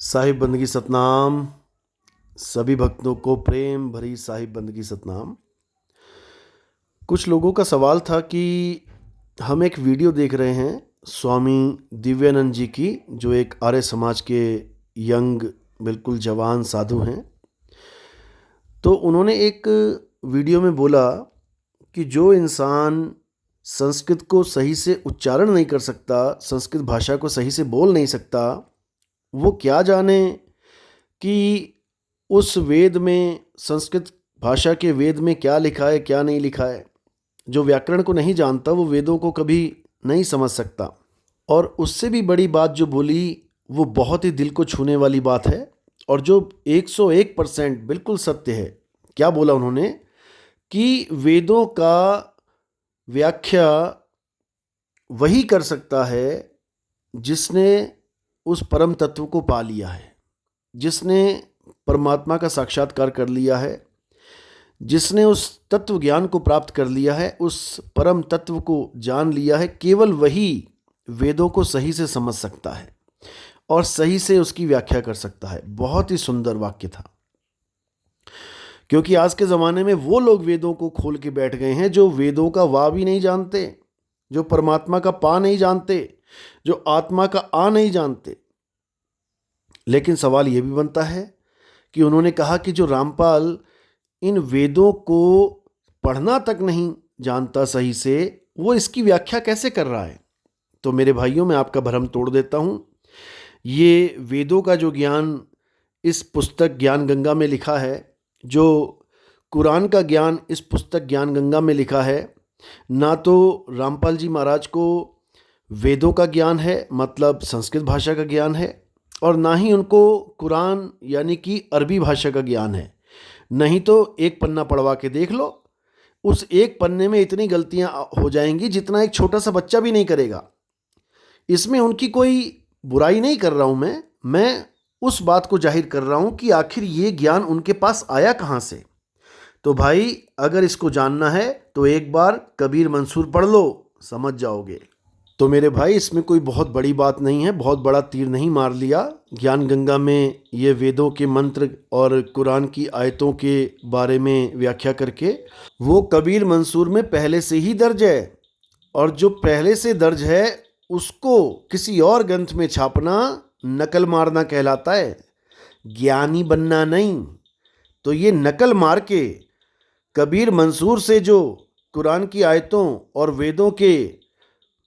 साहिब बंदगी सतनाम। सभी भक्तों को प्रेम भरी साहिब बंदगी सतनाम। कुछ लोगों का सवाल था कि हम एक वीडियो देख रहे हैं स्वामी दिव्यानंद जी की, जो एक आर्य समाज के यंग बिल्कुल जवान साधु हैं। तो उन्होंने एक वीडियो में बोला कि जो इंसान संस्कृत को सही से उच्चारण नहीं कर सकता, संस्कृत भाषा को सही से बोल नहीं सकता, वो क्या जाने कि उस वेद में, संस्कृत भाषा के वेद में क्या लिखा है क्या नहीं लिखा है। जो व्याकरण को नहीं जानता वो वेदों को कभी नहीं समझ सकता। और उससे भी बड़ी बात जो बोली वो बहुत ही दिल को छूने वाली बात है और जो 101% बिल्कुल सत्य है। क्या बोला उन्होंने कि वेदों का व्याख्या वही कर सकता है जिसने उस परम तत्व को पा लिया है, जिसने परमात्मा का साक्षात्कार कर लिया है, जिसने उस तत्व ज्ञान को प्राप्त कर लिया है, उस परम तत्व को जान लिया है। केवल वही वेदों को सही से समझ सकता है और सही से उसकी व्याख्या कर सकता है। बहुत ही सुंदर वाक्य था, क्योंकि आज के ज़माने में वो लोग वेदों को खोल के बैठ गए हैं जो वेदों का वाह भी नहीं जानते, जो परमात्मा का पा नहीं जानते, जो आत्मा का आ नहीं जानते। लेकिन सवाल ये भी बनता है कि उन्होंने कहा कि जो रामपाल इन वेदों को पढ़ना तक नहीं जानता सही से, वो इसकी व्याख्या कैसे कर रहा है। तो मेरे भाइयों, मैं आपका भ्रम तोड़ देता हूँ। ये वेदों का जो ज्ञान इस पुस्तक ज्ञान गंगा में लिखा है, जो कुरान का ज्ञान इस पुस्तक ज्ञान गंगा में लिखा है, ना तो रामपाल जी महाराज को वेदों का ज्ञान है, मतलब संस्कृत भाषा का ज्ञान है, और ना ही उनको कुरान यानी कि अरबी भाषा का ज्ञान है। नहीं तो एक पन्ना पढ़वा के देख लो, उस एक पन्ने में इतनी गलतियां हो जाएंगी जितना एक छोटा सा बच्चा भी नहीं करेगा। इसमें उनकी कोई बुराई नहीं कर रहा हूं मैं उस बात को जाहिर कर रहा हूं कि आखिर ये ज्ञान उनके पास आया कहां से। तो भाई, अगर इसको जानना है तो एक बार कबीर मंसूर पढ़ लो, समझ जाओगे। तो मेरे भाई, इसमें कोई बहुत बड़ी बात नहीं है, बहुत बड़ा तीर नहीं मार लिया। ज्ञान गंगा में ये वेदों के मंत्र और कुरान की आयतों के बारे में व्याख्या करके वो कबीर मंसूर में पहले से ही दर्ज है, और जो पहले से दर्ज है उसको किसी और ग्रंथ में छापना नकल मारना कहलाता है, ज्ञानी बनना नहीं। तो ये नकल मार के कबीर मंसूर से जो कुरान की आयतों और वेदों के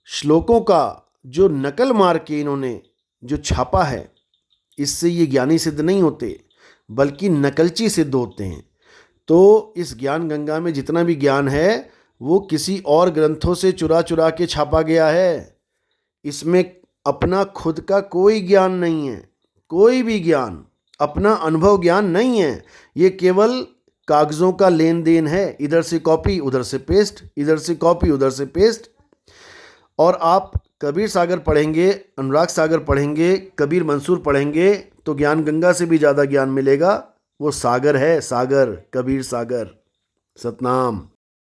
श्लोकों का जो नकल मार के इन्होंने जो छापा है, इससे ये ज्ञानी सिद्ध नहीं होते बल्कि नकलची सिद्ध होते हैं। तो इस ज्ञान गंगा में जितना भी ज्ञान है वो किसी और ग्रंथों से चुरा चुरा के छापा गया है। इसमें अपना खुद का कोई ज्ञान नहीं है, कोई भी ज्ञान, अपना अनुभव ज्ञान नहीं है। ये केवल कागज़ों का लेन देन है, इधर से कॉपी उधर से पेस्ट, इधर से कॉपी उधर से पेस्ट। और आप कबीर सागर पढ़ेंगे, अनुराग सागर पढ़ेंगे, कबीर मंसूर पढ़ेंगे तो ज्ञान गंगा से भी ज़्यादा ज्ञान मिलेगा। वो सागर है, सागर, कबीर सागर। सतनाम।